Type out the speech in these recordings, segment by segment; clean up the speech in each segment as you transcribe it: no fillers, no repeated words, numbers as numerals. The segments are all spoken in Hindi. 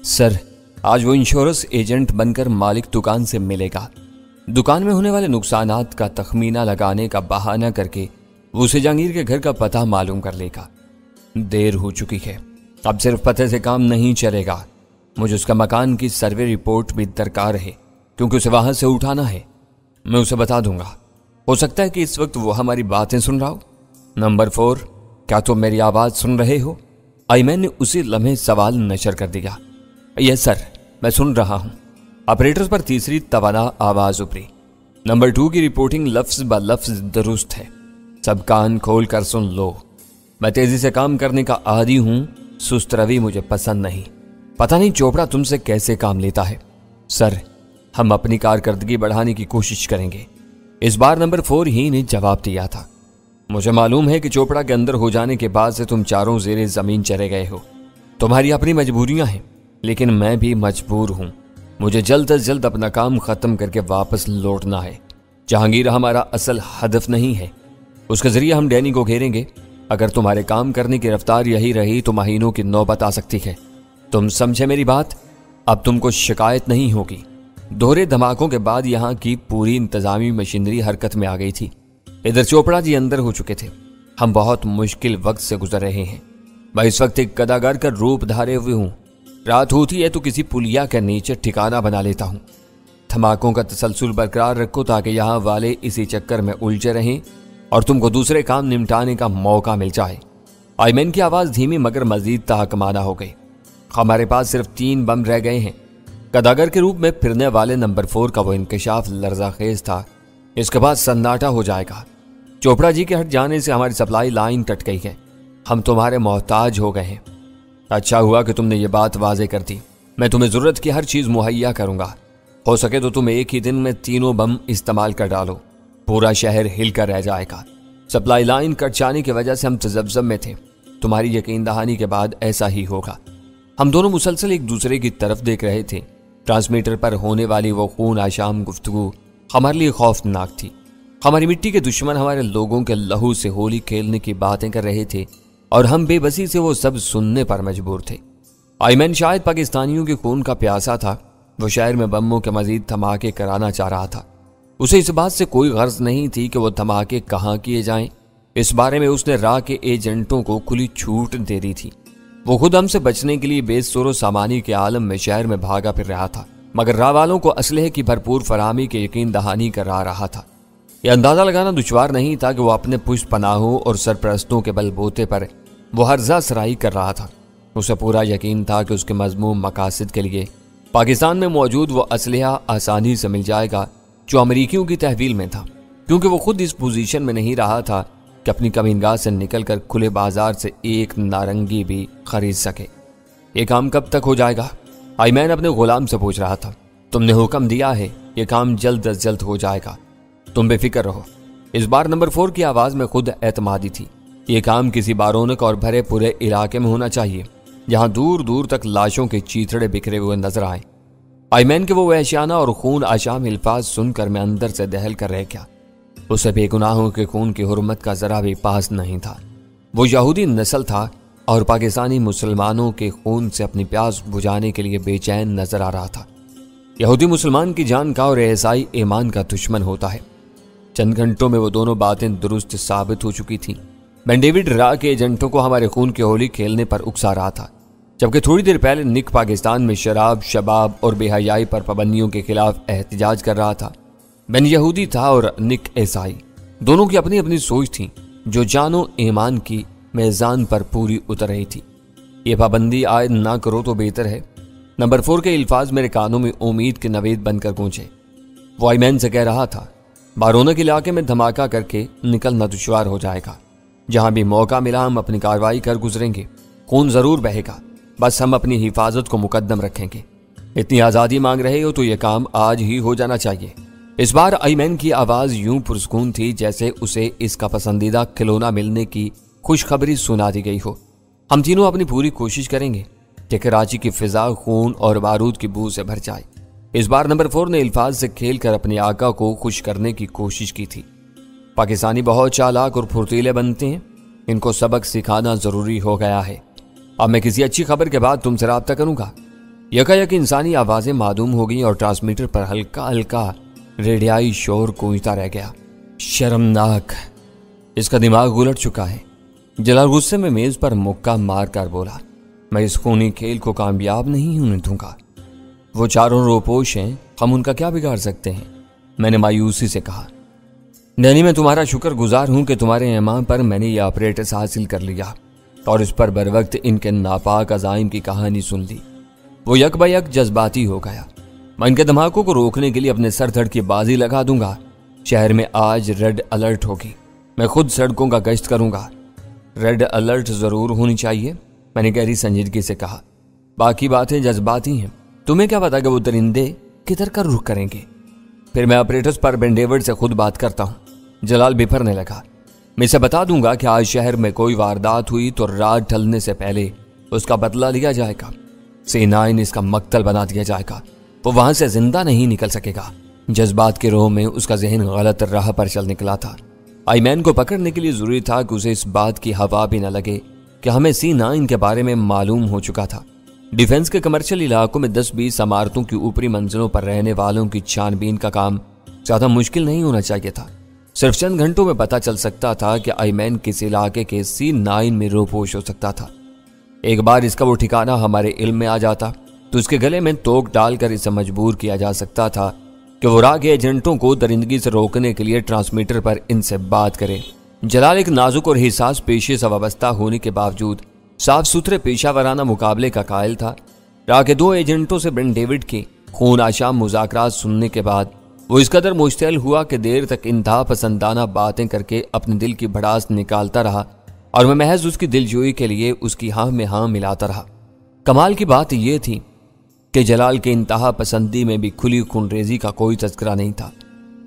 सर, आज वो इंश्योरेंस एजेंट बनकर मालिक दुकान से मिलेगा। दुकान में होने वाले नुकसानात का तखमीना लगाने का बहाना करके वो उसे जहांगीर के घर का पता मालूम कर लेगा। देर हो चुकी है, अब सिर्फ पते से काम नहीं चलेगा। मुझे उसका मकान की सर्वे रिपोर्ट भी दरकार है, क्योंकि उसे वहां से उठाना है। मैं उसे बता दूंगा। हो सकता है कि इस वक्त वो हमारी बातें सुन रहा हो। नंबर 4, क्या तुम मेरी आवाज सुन रहे हो? आईमैन ने उसी लम्हे सवाल नशर कर दिया। यस सर, मैं सुन रहा हूं। ऑपरेटर पर तीसरी तवाना आवाज उभरी। नंबर 2 की रिपोर्टिंग लफ्ज ब लफ्ज दुरुस्त है। सब कान खोल कर सुन लो। मैं तेजी से काम करने का आदी हूं, सुस्त रवि मुझे पसंद नहीं। पता नहीं चोपड़ा तुमसे कैसे काम लेता है। सर, हम अपनी कारकर्दगी बढ़ाने की कोशिश करेंगे। इस बार नंबर 4 ही ने जवाब दिया था। मुझे मालूम है कि चोपड़ा के अंदर हो जाने के बाद से तुम चारों जेरे जमीन चले गए हो। तुम्हारी अपनी मजबूरियां हैं, लेकिन मैं भी मजबूर हूं। मुझे जल्द से जल्द अपना काम खत्म करके वापस लौटना है। जहांगीर हमारा असल हदफ नहीं है। उसके जरिए हम डैनी को घेरेंगे। अगर तुम्हारे काम करने की रफ्तार यही रही तो महीनों की नौबत आ सकती है। तुम समझे मेरी बात? अब तुमको शिकायत नहीं होगी। दोहरे धमाकों के बाद यहाँ की पूरी इंतजामी मशीनरी हरकत में आ गई थी। इधर चोपड़ा जी अंदर हो चुके थे। हम बहुत मुश्किल वक्त से गुजर रहे हैं। मैं इस वक्त एक कदागर का रूप धारे हुए हूँ। रात होती है तो किसी पुलिया के नीचे ठिकाना बना लेता हूँ। धमाकों का तसलसल बरकरार रखो ताकि यहाँ वाले इसी चक्कर में उलझे रहें और तुमको दूसरे काम निपटाने का मौका मिल जाए। आईमैन की आवाज धीमी मगर मजीद ताकमाना हो गई। हमारे पास सिर्फ 3 बम रह गए हैं। कदागर के रूप में फिरने वाले नंबर 4 का वो इंकशाफ लर्जाखेज था। इसके बाद सन्नाटा हो जाएगा। चोपड़ा जी के हट जाने से हमारी सप्लाई लाइन कट गई है। हम तुम्हारे मोहताज हो गए हैं। अच्छा हुआ कि तुमने ये बात वाजे कर दी। मैं तुम्हें जरूरत की हर चीज मुहैया करूंगा। हो सके तो तुम एक ही दिन में 3 बम इस्तेमाल कर डालो। पूरा शहर हिल कर रह जाएगा। सप्लाई लाइन कट जाने की वजह से हम तजब्जब में थे। तुम्हारी यकीन दहानी के बाद ऐसा ही होगा। हम दोनों मुसलसल एक दूसरे की तरफ देख रहे थे। ट्रांसमीटर पर होने वाली वो खून आशाम गुफ्तगू हमारे लिए खौफनाक थी। हमारी मिट्टी के दुश्मन हमारे लोगों के लहू से होली खेलने की बातें कर रहे थे और हम बेबसी से वो सब सुनने पर मजबूर थे। आईमैन शायद पाकिस्तानियों के खून का प्यासा था। वो शहर में बमों के मजीद धमाके कराना चाह रहा था। उसे इस बात से कोई गर्ज नहीं थी कि वो धमाके कहाँ किए जाएं। इस बारे में उसने राह के एजेंटों को खुली छूट दे दी थी। वो खुद हमसे बचने के लिए बेसुरो सामानी के आलम में शहर में भागा फिर रहा था, मगर राह वालों को असलहे की भरपूर फराहमी के यकीन दहानी करा रहा था। यह अंदाजा लगाना दुश्वार नहीं था कि वो अपने पुष्ट पनाहों और सरपरस्तों के बलबूते पर वो हर्जा सराई कर रहा था। उसे पूरा यकीन था कि उसके मजमूम मकासद के लिए पाकिस्तान में मौजूद वो असलहा आसानी से मिल जाएगा जो अमरीकियों की तहवील में था, क्योंकि वो खुद इस पोजीशन में नहीं रहा था कि अपनी कमीनगाह से निकलकर खुले बाजार से एक नारंगी भी खरीद सके। ये काम कब तक हो जाएगा? आईमैन अपने गुलाम से पूछ रहा था। तुमने हुक्म दिया है, ये काम जल्द अज जल्द हो जाएगा। तुम बेफिक्र रहो। इस बार नंबर 4 की आवाज में खुद एतमादी थी। ये काम किसी बारोनक और भरे पूरे इलाके में होना चाहिए जहां दूर दूर तक लाशों के चीथड़े बिखरे हुए नजर आए। आईमैन के वो वहशियाना और खून आशाम अल्फाज सुनकर मैं अंदर से दहल कर रह गया। उसे बेगुनाहों के खून की हुर्मत का जरा भी पास नहीं था। वो यहूदी नस्ल था और पाकिस्तानी मुसलमानों के खून से अपनी प्यास बुझाने के लिए बेचैन नजर आ रहा था। यहूदी मुसलमान की जान का और ईसाई ईमान का दुश्मन होता है। चंद घंटों में वो दोनों बातें दुरुस्त साबित हो चुकी थीं। मैं डेविड राह के एजेंटों को हमारे खून की होली खेलने पर उकसा रहा था, जबकि थोड़ी देर पहले निक पाकिस्तान में शराब, शबाब और बेहयाई पर पाबंदियों के खिलाफ एहतजाज कर रहा था। मैं यहूदी था और निक ईसाई। दोनों की अपनी अपनी सोच थी जो जानो ईमान की मेज़ान पर पूरी उतर रही थी। ये पाबंदी आयद ना करो तो बेहतर है। नंबर 4 के अल्फाज मेरे कानों में उम्मीद के नवेद बनकर गूंजे। वो आईमैन से कह रहा था, बारोनक इलाके में धमाका करके निकलना दुश्वार हो जाएगा। जहां भी मौका मिला हम अपनी कार्रवाई कर गुजरेंगे। खून जरूर बहेगा, बस हम अपनी हिफाजत को मुकद्दम रखेंगे। इतनी आज़ादी मांग रहे हो तो यह काम आज ही हो जाना चाहिए। इस बार आईमैन की आवाज यूं पुरसकून थी जैसे उसे इसका पसंदीदा खिलौना मिलने की खुशखबरी सुना दी गई हो। हम तीनों अपनी पूरी कोशिश करेंगे कि कराची की फिजा खून और बारूद की बू से भर जाए। इस बार नंबर 4 ने अल्फाज से खेलकर अपने आका को खुश करने की कोशिश की थी। पाकिस्तानी बहुत चालाक और फुर्तीले बनते हैं। इनको सबक सिखाना जरूरी हो गया है। अब मैं किसी अच्छी खबर के बाद तुमसे राब्ता करूंगा। यकायक इंसानी आवाजें मालूम हो गई और ट्रांसमीटर पर हल्का हल्का रेडियाई शोर गूंजता रह गया। शर्मनाक, इसका दिमाग उलट चुका है। जलाल गुस्से में मेज पर मुक्का मार कर बोला, मैं इस खूनी खेल को कामयाब नहीं होने दूंगा। वो चारों रोपोश हैं, हम उनका क्या बिगाड़ सकते हैं? मैंने मायूसी से कहा। डैनी, मैं तुम्हारा शुक्रगुजार हूं कि तुम्हारे एहमान पर मैंने ये ऑपरेटस हासिल कर लिया और इस पर बरवक्त इनके नापाक अजाइम की कहानी सुन ली। वो यक बयक जज्बाती हो गया। मैं इनके धमाकों को रोकने के लिए अपने सर धड़ की बाजी लगा दूंगा। शहर में आज रेड अलर्ट होगी। मैं खुद सड़कों का गश्त करूंगा। रेड अलर्ट जरूर होनी चाहिए, मैंने गहरी संजीदगी से कहा। बाकी बातें जज्बाती हैं। तुम्हें क्या पता कि वो दरिंदे किधर का रुख करेंगे? फिर मैं ऑपरेटर्स पर बेंडेविड से खुद बात करता हूँ। जलाल बिफरने लगा। मैं इसे बता दूंगा कि आज शहर में कोई वारदात हुई तो रात ढलने से पहले उसका बदला लिया जाएगा। C9 इसका मक्तल बना दिया जाएगा। वो वहां से जिंदा नहीं निकल सकेगा। जज्बात के रोह में उसका जहन गलत राह पर चल निकला था। आईमैन को पकड़ने के लिए जरूरी था कि उसे इस बात की हवा भी न लगे कि हमें C9 के बारे में मालूम हो चुका था। डिफेंस के कमर्शियल इलाकों में 10-20 इमारतों की ऊपरी मंजिलों पर रहने वालों की छानबीन का काम ज्यादा मुश्किल नहीं होना चाहिए था। सिर्फ चंद घंटों में पता चल सकता था कि आईमैन किस इलाके के C9 में रोपोश हो सकता था। एक बार इसका वो ठिकाना हमारे इल्म में आ जाता तो उसके गले में तोक डालकर इसे मजबूर किया जा सकता था कि वो राग एजेंटों को दरिंदगी से रोकने के लिए ट्रांसमीटर पर इनसे बात करे। जलाल एक नाजुक और हिसास पेशे से वाबस्ता होने के बावजूद साफ सुथरे पेशावराना मुकाबले का कायल था। राग के 2 एजेंटों से बेंडेविड के खून आशाम मुज़ाकरात सुनने के बाद वो इस कदर मुश्तैल हुआ कि देर तक इंतहा पसंदाना बातें करके अपने दिल की भड़ास निकालता रहा और मैं महज उसकी दिलजोई के लिए उसकी हाँ में हाँ मिलाता रहा। कमाल की बात यह थी कि जलाल के इंतहा पसंदी में भी खुली खूनरेजी का कोई तज़किरा नहीं था।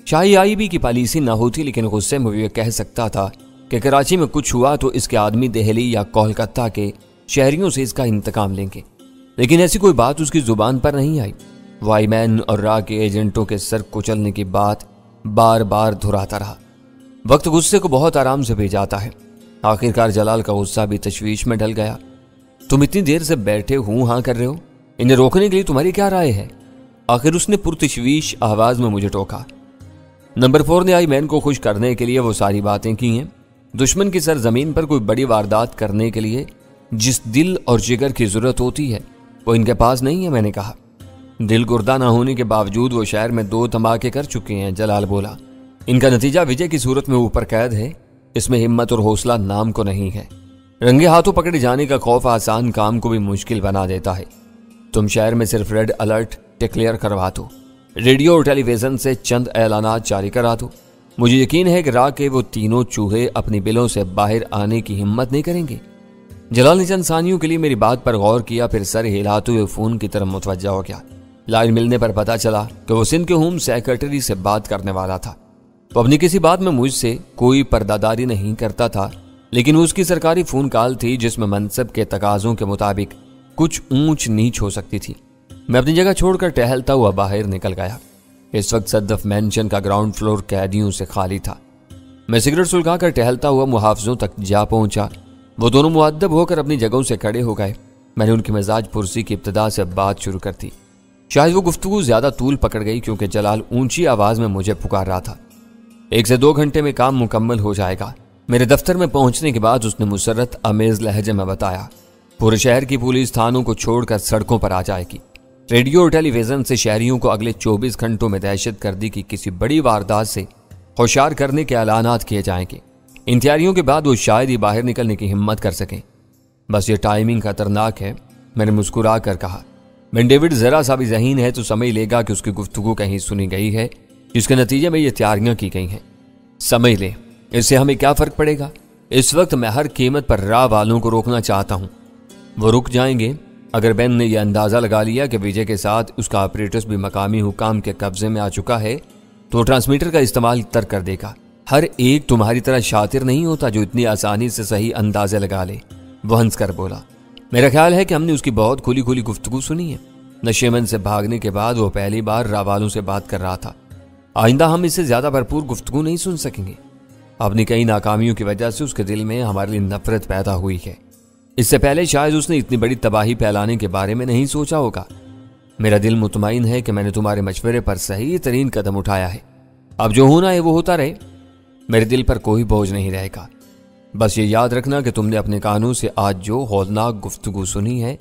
शाही आईबी की पॉलिसी ना होती, लेकिन गुस्से में यह कह सकता था कि कराची में कुछ हुआ तो इसके आदमी दिल्ली या कोलकाता के शहरियों से इसका इंतकाम लेंगे, लेकिन ऐसी कोई बात उसकी जुबान पर नहीं आई। वाईमैन और रा के एजेंटों के सर कुचलने की बात बार बार दोहराता रहा। वक्त गुस्से को बहुत आराम से भेजाता है। आखिरकार जलाल का गुस्सा भी तशवीश में ढल गया। तुम इतनी देर से बैठे हूं हाँ कर रहे हो, इन्हें रोकने के लिए तुम्हारी क्या राय है? आखिर उसने पुरतशवीश आवाज में मुझे टोका। नंबर 4 ने आईमैन को खुश करने के लिए वो सारी बातें की हैं। दुश्मन की सरजमीन पर कोई बड़ी वारदात करने के लिए जिस दिल और जिगर की जरूरत होती है वो इनके पास नहीं है, मैंने कहा। दिल गुर्दा ना होने के बावजूद वो शहर में 2 धमाके कर चुके हैं, जलाल बोला। इनका नतीजा विजय की सूरत में ऊपर कैद है। इसमें हिम्मत और हौसला नाम को नहीं है। रंगे हाथों पकड़े जाने का खौफ आसान काम को भी मुश्किल बना देता है। तुम शहर में सिर्फ रेड अलर्ट डिक्लेयर करवा दो, रेडियो और टेलीविजन से चंद ऐलानात जारी करा दो। मुझे यकीन है कि राह के वो तीनों चूहे अपनी बिलों से बाहर आने की हिम्मत नहीं करेंगे। जलाल ने चंद सानियों के लिए मेरी बात पर गौर किया, फिर सर हिलाते हुए फोन की तरफ मुतवज्जा हो गया। लाइन मिलने पर पता चला कि वो सिंध के होम सेक्रेटरी से बात करने वाला था। वो अपनी किसी बात में मुझसे कोई पर्दादारी नहीं करता था, लेकिन उसकी सरकारी फोन कॉल थी जिसमें मनसब के तकाजों के मुताबिक कुछ ऊंच नीच हो सकती थी। मैं अपनी जगह छोड़कर टहलता हुआ बाहर निकल गया। इस वक्त सद्दफ मैंशन का ग्राउंड फ्लोर कैदियों से खाली था। मैं सिगरेट सुलगाकर टहलता हुआ मुहाफिजों तक जा पहुंचा। वो दोनों मुअद्दब होकर अपनी जगहों से खड़े हो गए। मैंने उनकी मिजाज पुरसी की इब्तिदा से बात शुरू कर दी। शायद वो गुफ्तगू ज्यादा तूल पकड़ गई क्योंकि जलाल ऊंची आवाज में मुझे पुकार रहा था। 1 से 2 घंटे में काम मुकम्मल हो जाएगा। मेरे दफ्तर में पहुंचने के बाद उसने मुसर्रत अमेज लहजे में बताया, पूरे शहर की पुलिस थानों को छोड़कर सड़कों पर आ जाएगी। रेडियो और टेलीविजन से शहरियों को अगले 24 घंटों में दहशत गर्दी की किसी बड़ी वारदात से होशियार करने के ऐलानात किए जाएंगे। इन तैयारियों के बाद वो शायद ही बाहर निकलने की हिम्मत कर सकें। बस ये टाइमिंग खतरनाक है, मैंने मुस्कुरा कर कहा। बेंडेविड जरा सा भी ज़हीन है तो समझ लेगा कि उसकी गुफ्तगू कहीं सुनी गई है, जिसके नतीजे में ये तैयारियां की गई हैं। समझ ले, इससे हमें क्या फर्क पड़ेगा? इस वक्त मैं हर कीमत पर राह वालों को रोकना चाहता हूं। वो रुक जाएंगे अगर बेन ने यह अंदाजा लगा लिया कि विजय के साथ उसका ऑपरेटर्स भी मकामी हुकाम के कब्जे में आ चुका है तो ट्रांसमीटर का इस्तेमाल तर्क कर देगा। हर एक तुम्हारी तरह शातिर नहीं होता जो इतनी आसानी से सही अंदाजे लगा ले, वो हंस कर बोला। मेरा ख्याल है कि हमने उसकी बहुत खुली खुली गुफ्तगू सुनी है। नशेमंद से भागने के बाद वो पहली बार राह वालों से बात कर रहा था। आइंदा हम इससे ज्यादा भरपूर गुफ्तगू नहीं सुन सकेंगे। अपनी कई नाकामियों की वजह से उसके दिल में हमारे लिए नफरत पैदा हुई है। इससे पहले शायद उसने इतनी बड़ी तबाही फैलाने के बारे में नहीं सोचा होगा। मेरा दिल मुतमईन है कि मैंने तुम्हारे मशवरे पर सही तरीन कदम उठाया है। अब जो होना है वो होता रहे, मेरे दिल पर कोई बोझ नहीं रहेगा। बस ये याद रखना कि तुमने अपने कानों से आज जो हौलनाक गुफ्तगू सुनी है,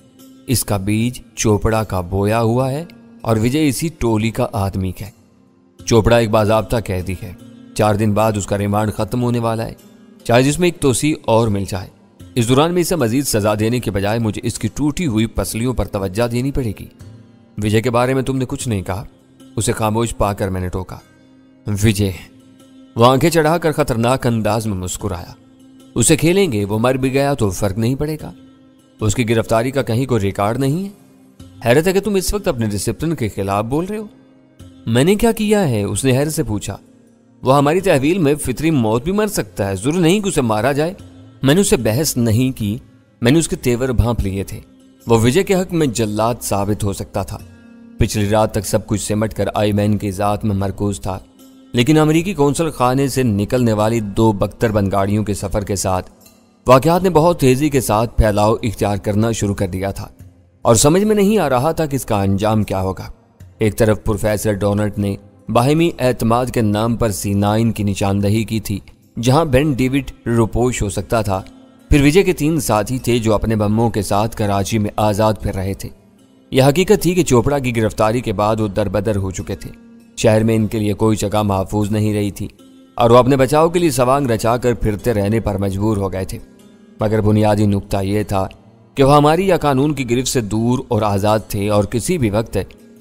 इसका बीज चोपड़ा का बोया हुआ है और विजय इसी टोली का आदमी है। चोपड़ा एक बाज़ाब्ता कैदी है। 4 दिन बाद उसका रिमांड खत्म होने वाला है, चाहे जिसमें एक तोसी और मिल जाए। इस दौरान में इसे मजीद सजा देने के बजाय मुझे इसकी टूटी हुई पसलियों पर तवज्जो देनी पड़ेगी। विजय के बारे में तुमने कुछ नहीं कहा। उसे खामोश पाकर मैंने टोका। विजय, वो आंखें चढ़ाकर खतरनाक अंदाज में मुस्कुराया। उसे खेलेंगे, वो मर भी गया तो फर्क नहीं पड़ेगा। उसकी गिरफ्तारी का कहीं कोई रिकॉर्ड नहीं है। हैरत है कि तुम इस वक्त अपने डिसिप्लिन के खिलाफ बोल रहे हो। मैंने क्या किया है? उसने हैरत से पूछा। वो हमारी तहवील में फितरी मौत भी मर सकता है, जरूर नहीं कि उसे मारा जाए। मैंने उससे बहस नहीं की, मैंने उसके तेवर भांप लिए थे। वो विजय के हक में जल्लाद साबित हो सकता था। पिछली रात तक सब कुछ सिमट कर आईमैन की जात में मरकूज था, लेकिन अमेरिकी कौंसल खाने से निकलने वाली 2 बख्तरबंद गाड़ियों के सफर के साथ वाकयात ने बहुत तेजी के साथ फैलाव इख्तियार करना शुरू कर दिया था और समझ में नहीं आ रहा था कि इसका अंजाम क्या होगा। एक तरफ प्रोफेसर डोनट ने बाहिमी एतमाद के नाम पर C9 की निशानदही की थी, जहां बेन डेविड रुपोश हो सकता था। फिर विजय के 3 साथी थे जो अपने बम्मों के साथ कराची में आज़ाद फिर रहे थे। यह हकीकत थी कि चोपड़ा की गिरफ्तारी के बाद वो दरबदर हो चुके थे। शहर में इनके लिए कोई जगह महफूज नहीं रही थी और वो अपने बचाव के लिए सवांग रचाकर फिरते रहने पर मजबूर हो गए थे। मगर बुनियादी नुक्ता यह था कि वह हमारी या कानून की गिरफ्त से दूर और आज़ाद थे और किसी भी वक्त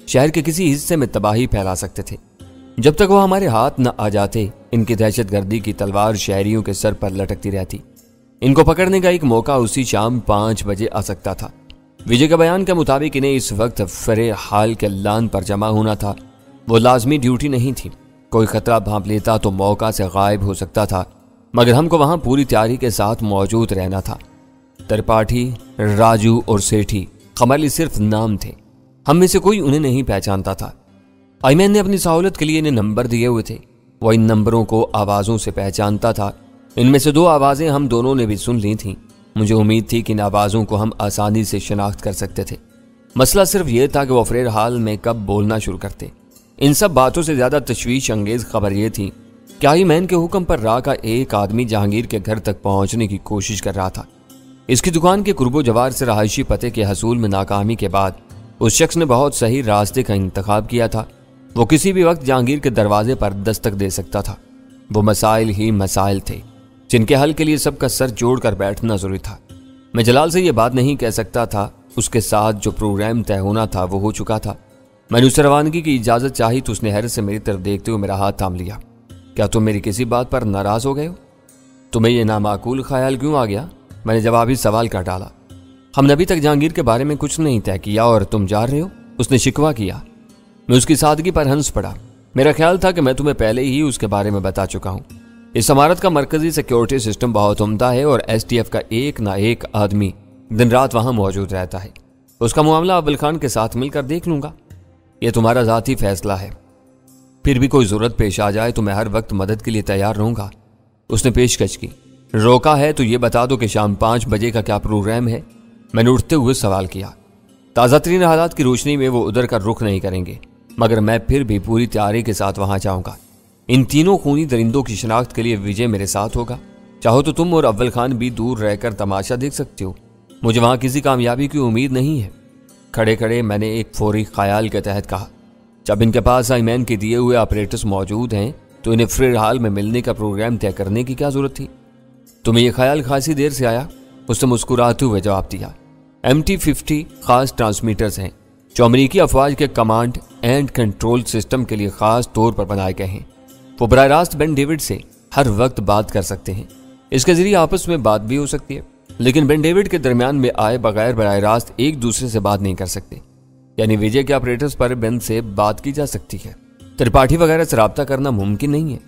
शहर के किसी हिस्से में तबाही फैला सकते थे। जब तक वो हमारे हाथ न आ जाते, इनकी दहशतगर्दी की तलवार शहरियों के सर पर लटकती रहती। इनको पकड़ने का एक मौका उसी शाम 5 बजे आ सकता था। विजय के बयान के मुताबिक इन्हें इस वक्त फरे हाल के लान पर जमा होना था। वो लाजमी ड्यूटी नहीं थी। कोई खतरा भांप लेता तो मौका से गायब हो सकता था, मगर हमको वहां पूरी तैयारी के साथ मौजूद रहना था। त्रिपाठी, राजू और सेठी हमारे लिए सिर्फ नाम थे। हम में से कोई उन्हें नहीं पहचानता था। आईमैन ने अपनी सहूलत के लिए इन्हें नंबर दिए हुए थे। वो इन नंबरों को आवाज़ों से पहचानता था। इनमें से 2 आवाज़ें हम दोनों ने भी सुन ली थीं। मुझे उम्मीद थी कि इन आवाज़ों को हम आसानी से शनाख्त कर सकते थे। मसला सिर्फ यह था कि वो अफरेर हाल में कब बोलना शुरू करते। इन सब बातों से ज़्यादा तशवीश अंगेज खबर यह थी कि आईमैन के हुक्म पर रा का एक आदमी जहांगीर के घर तक पहुंचने की कोशिश कर रहा था। इसकी दुकान के कुर्बो जवार से रहायशी पते के हसूल में नाकामी के बाद उस शख्स ने बहुत सही रास्ते का इंतखाब किया था। वो किसी भी वक्त जहांगीर के दरवाजे पर दस्तक दे सकता था। वो मसाइल ही मसाइल थे जिनके हल के लिए सबका सर जोड़कर बैठना जरूरी था। मैं जलाल से ये बात नहीं कह सकता था। उसके साथ जो प्रोग्राम तय होना था वो हो चुका था। मैंने उससे रवानगी की इजाज़त चाही तो उसने हैरत से मेरी तरफ देखते हुए मेरा हाथ थाम लिया। क्या तुम मेरी किसी बात पर नाराज़ हो गए हो? तुम्हें यह नामाकूल ख्याल क्यों आ गया? मैंने जवाबी सवाल कर डाला। हमने अभी तक जहांगीर के बारे में कुछ नहीं तय किया और तुम जा रहे हो? उसने शिकवा किया। मैं उसकी सादगी पर हंस पड़ा। मेरा ख्याल था कि मैं तुम्हें पहले ही उसके बारे में बता चुका हूँ। इस इमारत का मरकजी सिक्योरिटी सिस्टम बहुत उम्दा है और STF का एक ना एक आदमी दिन रात वहां मौजूद रहता है। उसका मामला अव्वल खान के साथ मिलकर देख लूंगा। यह तुम्हारा ज़ाती फैसला है। फिर भी कोई ज़रूरत पेश आ जाए तो मैं हर वक्त मदद के लिए तैयार रहूंगा। उसने पेशकश की। रोका है तो ये बता दो कि शाम 5 बजे का क्या प्रोग्राम है? मैंने उठते हुए सवाल किया। ताज़ा तरीन हालात की रोशनी में वो उधर का रुख नहीं करेंगे, मगर मैं फिर भी पूरी तैयारी के साथ वहां जाऊंगा। इन तीनों खूनी दरिंदों की शनाख्त के लिए विजय मेरे साथ होगा। चाहो तो तुम और अव्वल खान भी दूर रहकर तमाशा देख सकते हो। मुझे वहां किसी कामयाबी की उम्मीद नहीं है। खड़े खड़े मैंने एक फौरी ख्याल के तहत कहा, जब इनके पास आईमैन के दिए हुए ऑपरेटर्स मौजूद हैं तो इन्हें फिर हाल में मिलने का प्रोग्राम तय करने की क्या जरूरत थी? तुम्हें यह ख्याल खासी देर से आया? उसने मुस्कुराते हुए जवाब दिया। MT-50 खास ट्रांसमीटर्स हैं जो अमरीकी अफवाज के कमांड एंड कंट्रोल सिस्टम के लिए खास तौर पर बनाए गए हैं। वो बराह रास्त बेन डेविड से हर वक्त बात कर सकते हैं। इसके जरिए आपस में बात भी हो सकती है, लेकिन बेन डेविड के दरमियान में आए बगैर बराह रास्त एक दूसरे से बात नहीं कर सकते। यानी विजय के ऑपरेटर्स पर बेन से बात की जा सकती है, त्रिपाठी वगैरह से रब्ता करना मुमकिन नहीं है।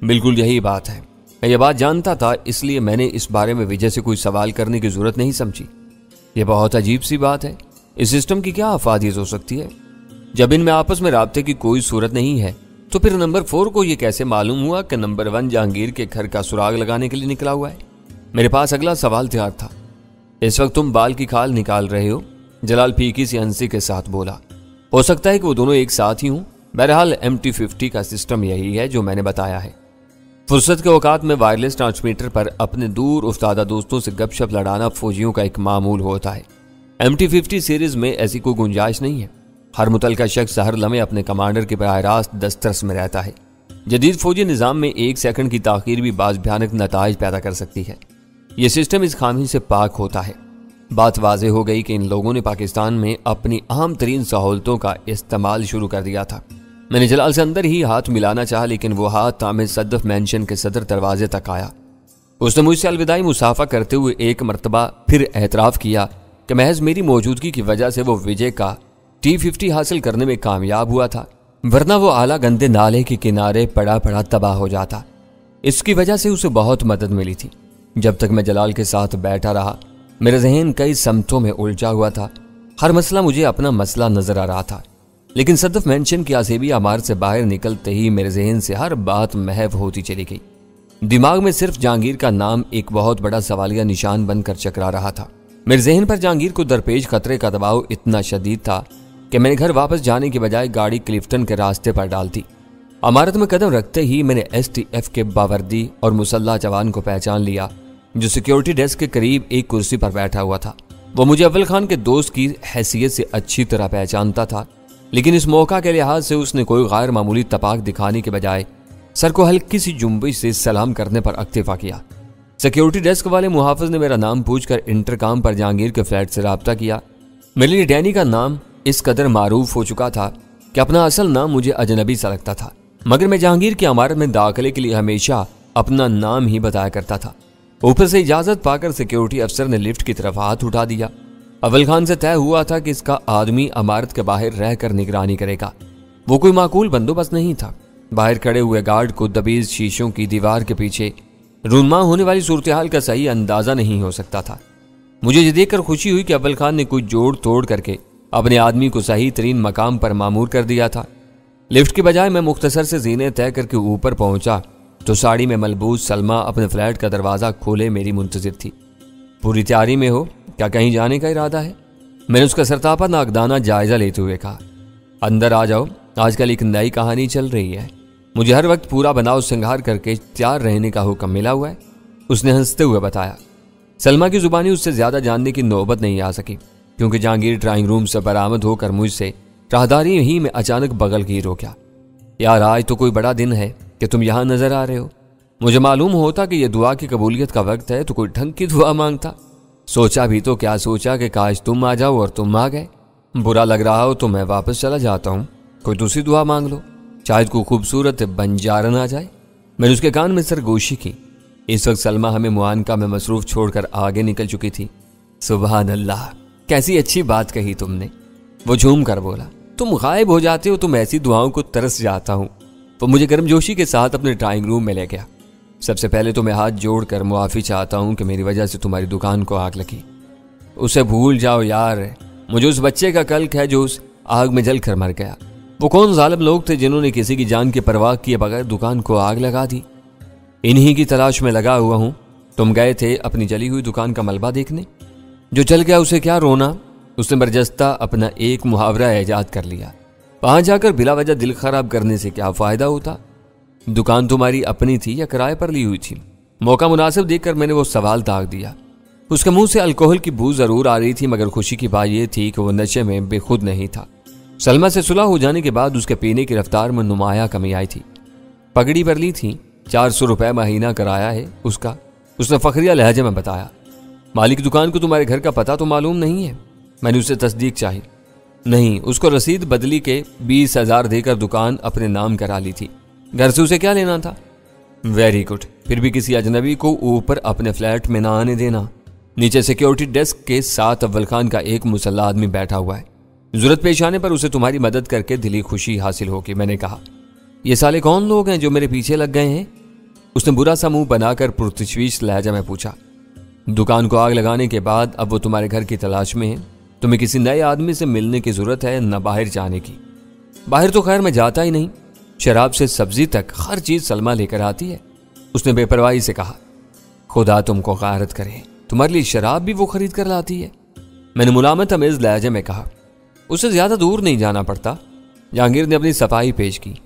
बिल्कुल यही बात है। मैं ये बात जानता था, इसलिए मैंने इस बारे में विजय से कोई सवाल करने की जरूरत नहीं समझी। यह बहुत अजीब सी बात है। इस सिस्टम की क्या अफादियत हो सकती है? जब इनमें आपस में राब्ते की कोई सूरत नहीं है तो फिर नंबर 4 को यह कैसे मालूम हुआ कि नंबर 1 जहांगीर के घर का सुराग लगाने के लिए निकला हुआ है? मेरे पास अगला सवाल तैयार था। इस वक्त तुम बाल की खाल निकाल रहे हो? जलाल फीकी सी हंसी के साथ बोला। हो सकता है कि वो दोनों एक साथ ही हों। बहरहाल MT50 का सिस्टम यही है जो मैंने बताया है। फुर्सत के औकात में वायरलेस ट्रांसमीटर पर अपने दूर उफ्तादा दोस्तों से गपशप लड़ाना फौजियों का एक मामूल होता है। MT50 सीरीज में ऐसी कोई गुंजाइश नहीं है। हर मुतलका शख्स हर लम्हे अपने कमांडर के बराह रास्त दस्तरस में रहता है। जदीद फौजी निज़ाम में 1 सेकंड की ताखीर भी बाज़ भयानक नताइज पैदा कर सकती है। यह सिस्टम इस खामी से पाक होता है। बात वाज़ेह हो गई कि इन लोगों ने पाकिस्तान में अपनी अहम तरीन सहूलतों का इस्तेमाल शुरू कर दिया था। मैंने जलाल से अंदर ही हाथ मिलाना चाहा, लेकिन वो हाथ तामे सद्दफ मैंशन के सदर दरवाजे तक आया। उसने मुझसे अलविदाई मुसाफा करते हुए एक मरतबा फिर एतराफ़ किया कि महज मेरी मौजूदगी की वजह से वो विजय का T50 हासिल करने में कामयाब हुआ था, वरना वो आला गंदे नाले के किनारे पड़ा पड़ा तबाह हो जाता। इसकी वजह से उसे बहुत मदद मिली थी। जब तक मैं जलाल के साथ बैठा रहा, मेरा जहन कई समतों में उलझा हुआ था। हर मसला मुझे अपना मसला नजर आ रहा था, लेकिन सदफ मेंशन की आसेबी अमार से बाहर निकलते ही मेरे जहन से हर बात महव होती चली गई। दिमाग में सिर्फ जहांगीर का नाम एक बहुत बड़ा सवालिया निशान बनकर चकरा रहा था। मेरे जहन पर जहांगीर को दरपेश खतरे का दबाव इतना शदीद था कि मैंने घर वापस जाने के बजाय गाड़ी क्लिफ्टन के रास्ते पर डाल दी। अमारत में कदम रखते ही मैंने STF के बावर्दी और मुसल्ला जवान को पहचान लिया, जो सिक्योरिटी डेस्क के करीब एक कुर्सी पर बैठा हुआ था। वो मुझे अव्वल खान के दोस्त की हैसियत से अच्छी तरह पहचानता था, लेकिन इस मौका के लिहाज से उसने कोई गैर मामूली तपाक दिखाने के बजाय सर को हल्की सी जुम्बिश से सलाम करने पर अक्तिफा किया। सिक्योरिटी डेस्क वाले मुहाफिज ने मेरा नाम पूछकर इंटरकॉम पर जहांगीर के फ्लैट से राब्ता किया। मेरे लिए डैनी का नाम इस कदर मारूफ हो चुका था कि अपना असल नाम मुझे अजनबी सा लगता था, मगर मैं जहांगीर की इमारत में दाखिले के लिए हमेशा अपना नाम ही बताया करता था। ऊपर से इजाजत पाकर सिक्योरिटी अफसर ने लिफ्ट की तरफ हाथ उठा दिया। अव्वल खान से तय हुआ था कि इसका आदमी इमारत के बाहर रहकर निगरानी करेगा। वो कोई माकूल बंदोबस्त नहीं था। बाहर खड़े हुए गार्ड को दबीज शीशों की दीवार के पीछे रूनमा होने वाली सूरत हाल का सही अंदाजा नहीं हो सकता था। मुझे ये देखकर खुशी हुई कि अव्वल खान ने कोई जोड़ तोड़ करके अपने आदमी को सही तरीन मकाम पर मामूर कर दिया था। लिफ्ट के बजाय मैं मुख्तसर से जीने तय करके ऊपर पहुंचा तो साड़ी में मलबूस सलमा अपने फ्लैट का दरवाजा खोले मेरी मुंतजिर थी। पूरी तैयारी में हो? क्या कहीं जाने का इरादा है? मैंने उसका सरतापा नाकदाना जायजा लेते हुए कहा। अंदर आ जाओ, आजकल एक नई कहानी चल रही है। मुझे हर वक्त पूरा बनाव श्रृंगार करके तैयार रहने का हुक्म मिला हुआ है, उसने हंसते हुए बताया। सलमा की जुबानी उससे ज्यादा जानने की नौबत नहीं आ सकी, क्योंकि जहांगीर ड्राइंग रूम से बरामद होकर मुझसे राहदारी ही में अचानक बगल की रोका। यार, आज तो कोई बड़ा दिन है कि तुम यहाँ नजर आ रहे हो। मुझे मालूम होता कि यह दुआ की कबूलियत का वक्त है तो कोई ढंग की दुआ मांगता। सोचा भी तो क्या सोचा कि काश तुम आ जाओ और तुम आ गए। बुरा लग रहा हो तो मैं वापस चला जाता हूँ, कोई दूसरी दुआ मांग लो, शायद कोई खूबसूरत बंजारन आ जाए। मैंने उसके कान में सरगोशी की। इस वक्त सलमा हमें मुआनका में मसरूफ छोड़कर आगे निकल चुकी थी। सुभान अल्लाह, कैसी अच्छी बात कही तुमने, वो झूम कर बोला। तुम गायब हो जाते हो तो मैं ऐसी दुआओं को तरस जाता हूँ। वो मुझे गर्मजोशी के साथ अपने ड्राइंग रूम में ले गया। सबसे पहले तो मैं हाथ जोड़कर मुआफ़ी चाहता हूँ कि मेरी वजह से तुम्हारी दुकान को आग लगी। उसे भूल जाओ यार, मुझे उस बच्चे का कल्क है जो उस आग में जल कर मर गया। वो कौन जालिम लोग थे जिन्होंने किसी की जान की परवाह किए बगैर दुकान को आग लगा दी। इन्हीं की तलाश में लगा हुआ हूँ। तुम गए थे अपनी जली हुई दुकान का मलबा देखने, जो चल गया उसे क्या रोना। उसने बरजस्ता अपना एक मुहावरा ईजाद कर लिया। वहां जाकर बिला वजह दिल खराब करने से क्या फायदा होता। दुकान तुम्हारी अपनी थी या किराए पर ली हुई थी? मौका मुनासिब देखकर मैंने वो सवाल दाग दिया। उसके मुंह से अल्कोहल की बू जरूर आ रही थी, मगर खुशी की बात यह थी कि वो नशे में बेखुद नहीं था। सलमा से सुलह हो जाने के बाद उसके पीने की रफ्तार में नुमाया कमी आई थी। पगड़ी पर ली थी, 400 रुपए महीना किराया है उसका, उसने फखरिया लहजे में बताया। मालिक दुकान को तुम्हारे घर का पता तो मालूम नहीं है? मैंने उससे तस्दीक चाही। नहीं, उसको रसीद बदली के 20,000 देकर दुकान अपने नाम करा ली थी। घर से उसे क्या लेना था? वेरी गुड, फिर भी किसी अजनबी को ऊपर अपने फ्लैट में ना आने देना। नीचे सिक्योरिटी डेस्क के साथ अव्वल खान का एक मुसल्ला आदमी बैठा हुआ है। जरूरत पेश आने पर उसे तुम्हारी मदद करके दिली खुशी हासिल होगी। मैंने कहा, ये साले कौन लोग हैं जो मेरे पीछे लग गए हैं? उसने बुरा सा मुंह बनाकर पुरतशवीश लहजा में पूछा। दुकान को आग लगाने के बाद अब वो तुम्हारे घर की तलाश में है। तुम्हें किसी नए आदमी से मिलने की जरूरत है, न बाहर जाने की। बाहर तो खैर मैं जाता ही नहीं, शराब से सब्जी तक हर चीज सलमा लेकर आती है, उसने बेपरवाही से कहा। खुदा तुमको गारत करे, तुम्हारे लिए शराब भी वो खरीद कर लाती है? मैंने मुलामत अमेज लहजे में कहा। उसे ज्यादा दूर नहीं जाना पड़ता। जहांगीर ने अपनी सफाई पेश की।